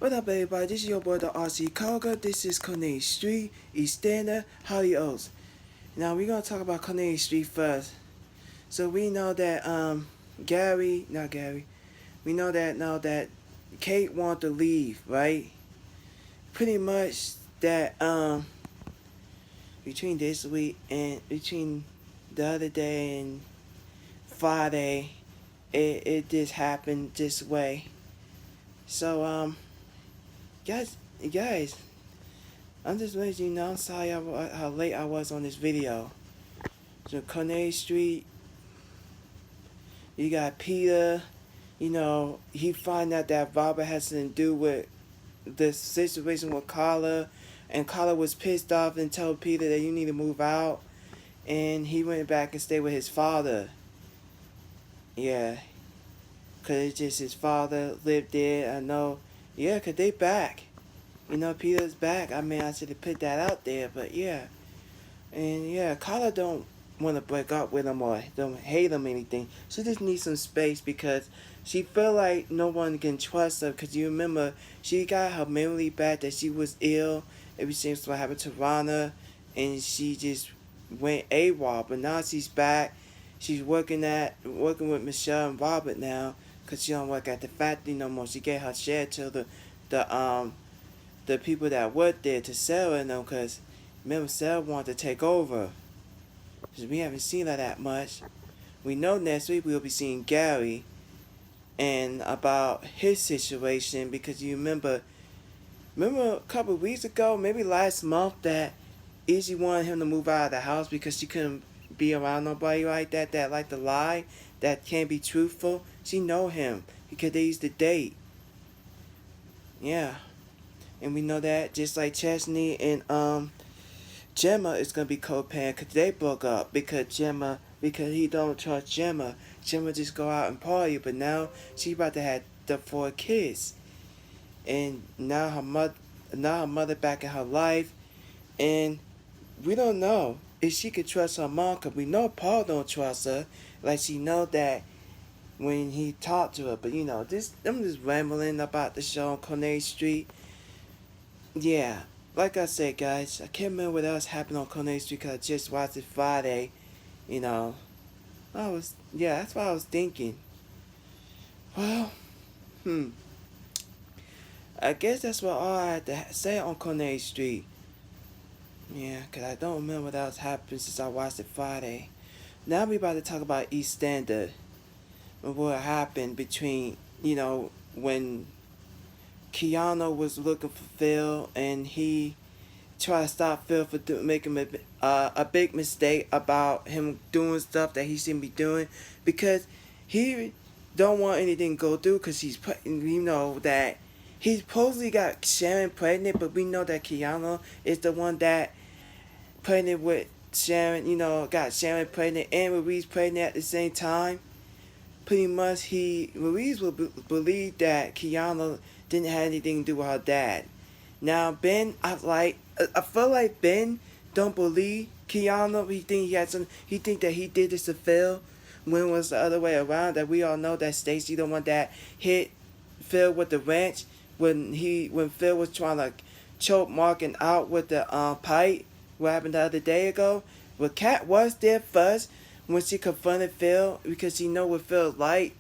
What up, everybody? This is your boy, the RC Koga. This is Coronation Street, Eastenders, Hollyoaks. Now, we're going to talk about Coronation Street first. So, we know that, we know that now that Kate wanted to leave, right? Pretty much that, between this week and between the other day and Friday, it just happened this way. So, guys, I'm just letting you know, I'm sorry how late I was on this video. So, Coronation Street, you got Peter, he find out that Robert has something to do with the situation with Carla, and Carla was pissed off and told Peter that you need to move out, and he went back and stayed with his father. Yeah, because it's just his father lived there, I know. Yeah, because they back. Peter's back. I mean, I should have put that out there, but yeah. And yeah, Carla don't want to break up with him or don't hate him or anything. She just needs some space because she feel like no one can trust her. Because you remember, she got her memory back that she was ill. Everything was what happened to Rana. And she just went AWOL. But now she's back. She's working with Michelle and Robert now. Because she don't work at the factory no more. She gave her share to the people that worked there, to Sarah and them, because remember Sarah wanted to take over. Because we haven't seen her that much. We know next week we'll be seeing Gary and about his situation, because you remember a couple of weeks ago, maybe last month, that Izzy wanted him to move out of the house because she couldn't be around nobody like that like to lie, that can't be truthful. She know him because they used to date. Yeah. And we know that just like Chesney and Gemma is gonna be co-parent because they broke up because he don't trust Gemma. Gemma just go out and party, but now she about to have the 4 kids, and now her mother back in her life, and we don't know if she could trust her mom, because we know Paul don't trust her, like she know that when he talked to her. But I'm just rambling about the show on Coronation Street. Yeah, like I said, guys, I can't remember what else happened on Coronation Street because I just watched it Friday. That's what I was thinking. Well, I guess that's what all I had to say on Coronation Street. Yeah, because I don't remember what else happened since I watched it Friday. Now we about to talk about Eastenders. What happened between, when Keanu was looking for Phil and he tried to stop Phil for making a big mistake about him doing stuff that he shouldn't be doing, because he don't want anything to go through, because he's that he supposedly got Sharon pregnant, but we know that Keanu is the one that pregnant with Sharon, got Sharon pregnant and Louise pregnant at the same time. Pretty much Louise will believe that Keanu didn't have anything to do with her dad. Now Ben, I feel like Ben don't believe Keanu. He think that he did this to Phil, when it was the other way around. That we all know that Stacy the one that hit Phil with the wrench when Phil was trying to choke Morgan out with the pipe. What happened the other day ago? Well, Kat was there first when she confronted Phil, because she know what Phil's like.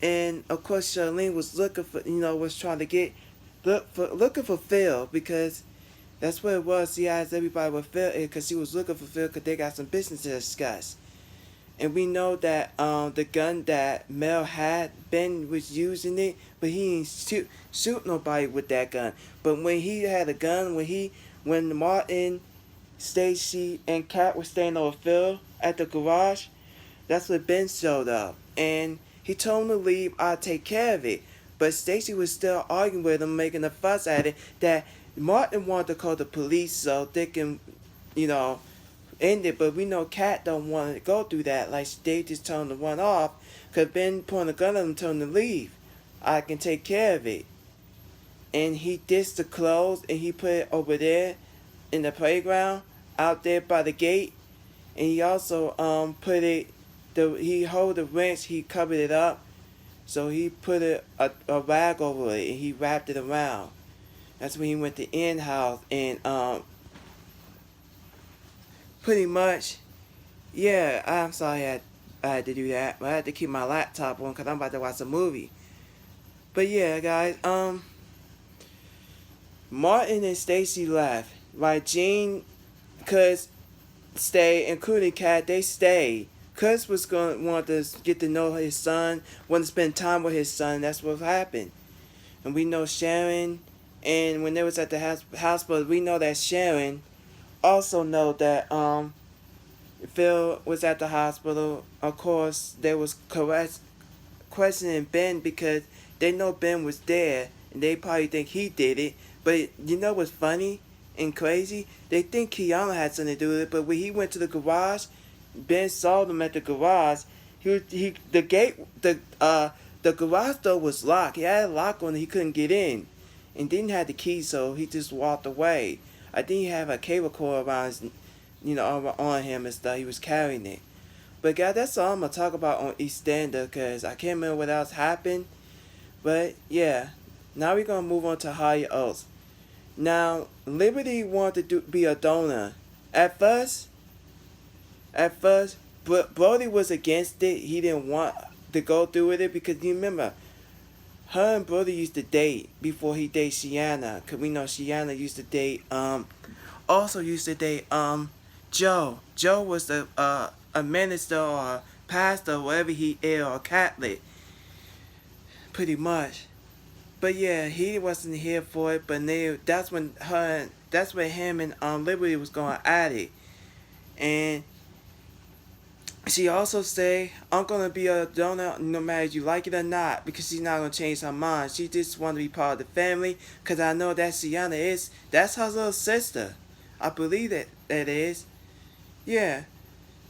And of course Charlene was looking for, was trying to looking for Phil, because that's what it was. She asked everybody what Phil is, because she was looking for Phil because they got some business to discuss. And we know that the gun that Mel had, Ben was using it, but he didn't shoot nobody with that gun. But when he had a gun, when Martin, Stacy, and Kat were staying over Phil at the garage, that's when Ben showed up. And he told him to leave, I'll take care of it. But Stacy was still arguing with him, making a fuss at it, that Martin wanted to call the police so they can, end it. But we know Kat don't want to go through that. Like, they just told him to run off, because Ben pointed a gun at him and told him to leave. I can take care of it. And he ditched the clothes and he put it over there in the playground, out there by the gate. And he also he hold the wrench, he covered it up So he put a rag over it and he wrapped it around. That's when he went to in house and pretty much, yeah. I'm sorry I had to do that, but I had to keep my laptop on because I'm about to watch a movie. But yeah, guys, Martin and Stacy left. Right, Gene, cause stay, including Kat, they stayed. Cuz was going to want to get to know his son, want to spend time with his son. That's what happened. And we know Sharon, and when they was at the hospital, we know that Sharon also know that Phil was at the hospital. Of course, they was questioning Ben because they know Ben was there, and they probably think he did it. But you know what's funny and crazy? They think Kiana had something to do with it. But when he went to the garage, Ben saw them at the garage. He the gate the garage door was locked. He had a lock on it. He couldn't get in, and didn't have the key, so he just walked away. I think he had a cable cord around his, on him and stuff. He was carrying it. But guys, that's all I'm gonna talk about on Eastender, cause I can't remember what else happened. But yeah, now we're gonna move on to Hollyoaks. Now Liberty wanted to be a donor. At first, but Brody was against it. He didn't want to go through with it because you remember, her and Brody used to date before he dated Shiana. Cause we know Shiana used to date also used to date Joe. Joe was a minister or a pastor, whatever he is, or Catholic, pretty much. But yeah, he wasn't here for it. But that's when him and Liberty was going at it, and she also say, "I'm gonna be a donor no matter if you like it or not," because she's not gonna change her mind. She just want to be part of the family. Cause I know that Sienna that's her little sister. I believe that is. Yeah.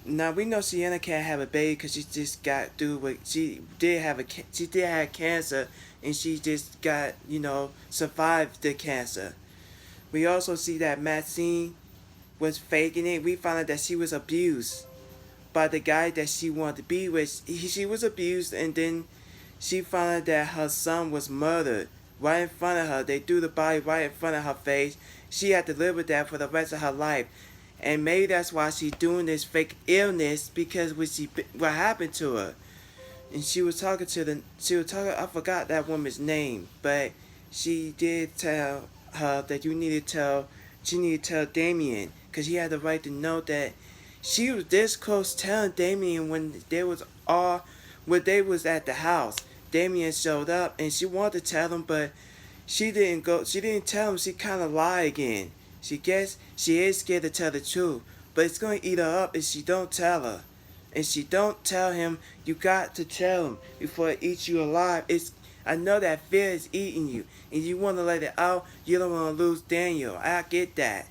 Now we know Sienna can't have a baby because she just got through with she did have cancer, and she just got survived the cancer. We also see that Maxine was faking it. We found out that she was abused by the guy that she wanted to be with. She was abused, and then she found out that her son was murdered right in front of her. They threw the body right in front of her face. She had to live with that for the rest of her life. And maybe that's why she's doing this fake illness, because what happened to her. And she was talking I forgot that woman's name, but she did tell her that she needed to tell Damien, because he had the right to know that she was this close telling Damien when they was at the house. Damien showed up and she wanted to tell him, but she didn't tell him. She kind of lied again. She is scared to tell the truth, but it's going to eat her up if she don't tell her. And she don't tell him. You got to tell him before it eats you alive. I know that fear is eating you, and you want to let it out. You don't want to lose Daniel. I get that.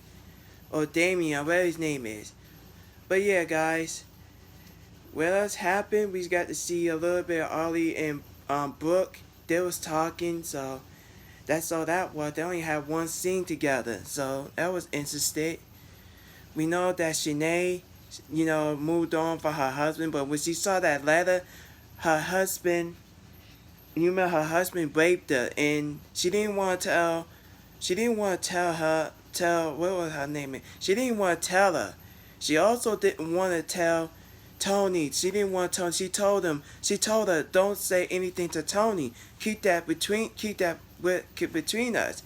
Or Damien, whatever his name is. But yeah, guys, what else happened? We got to see a little bit of Ollie and Brooke. They was talking, so that's all that was. They only had one scene together, so that was interesting. We know that Shanae, moved on for her husband, but when she saw that letter, her husband, her husband raped her, and she didn't want to tell, what was her name? She didn't want to tell her. She also didn't want to tell Tony. She didn't want to tell. She told her, don't say anything to Tony. Keep that between us,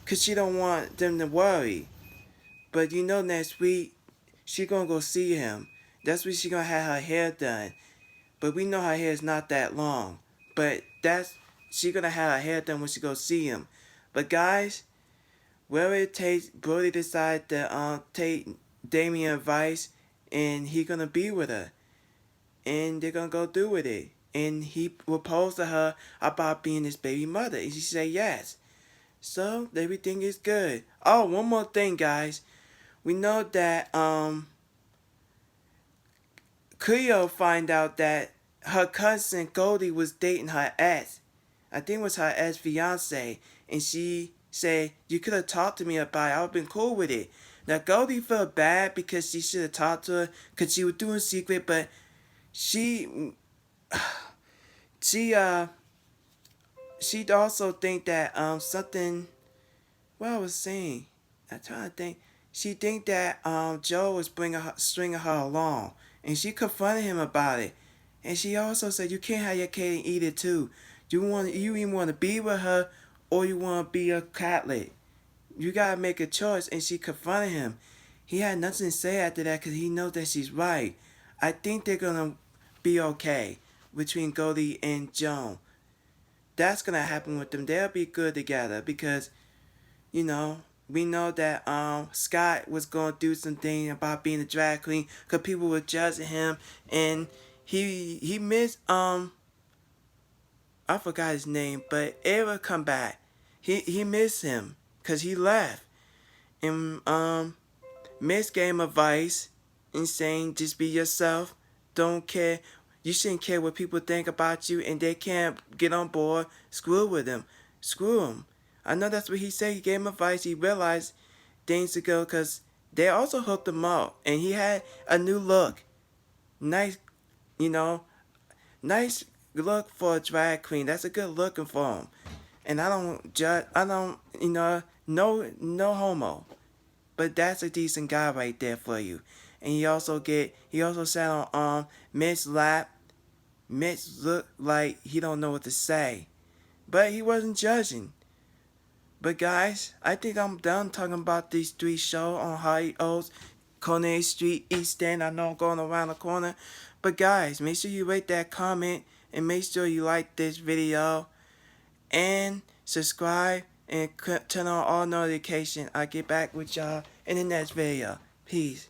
cause she don't want them to worry. But next week she gonna go see him. That's when she gonna have her hair done. But we know her hair is not that long. But she gonna have her hair done when she go see him. But guys, wherever it takes, Brody decided to take Damien advice, and he gonna be with her, and they're gonna go through with it. And he proposed to her about being his baby mother, and she said yes. So everything is good. Oh, one more thing, guys. We know that Cleo find out that her cousin Goldie was dating her ex. I think it was her ex fiance, and she said, "You could have talked to me about it. I would have been cool with it." Now Goldie felt bad because she should have talked to her because she was doing secret, but she She she also think that something. What I was saying, I'm trying to think. She think that Joe was stringing her along, and she confronted him about it. And she also said, "You can't have your cake and eat it too. You even want to be with her, or you want to be a Catholic. You gotta make a choice." And she confronted him. He had nothing to say after that because he knows that she's right. I think they're gonna be okay between Goldie and Joan. That's gonna happen with them. They'll be good together because you know, we know that Scott was going to do something about being a drag queen because people were judging him, and he missed I forgot his name, but it will come back. He missed him because he left, and Miss gave him advice and saying just be yourself, don't care. You shouldn't care what people think about you, and they can't get on board. Screw with them, screw them. I know that's what he said. He gave him advice. He realized things to go because they also hooked him up, and he had a new look. Nice, you know, nice look for a drag queen. That's a good looking for him. And I don't judge. I don't, no homo. But that's a decent guy right there for you. And he also sat on Mitch's lap. Mitch looked like he don't know what to say. But he wasn't judging. But guys, I think I'm done talking about these three shows on Hollyoaks, Coronation Street, East End. I know I'm going around the corner. But guys, make sure you rate that comment and make sure you like this video and subscribe and turn on all notifications. I'll get back with y'all in the next video. Peace.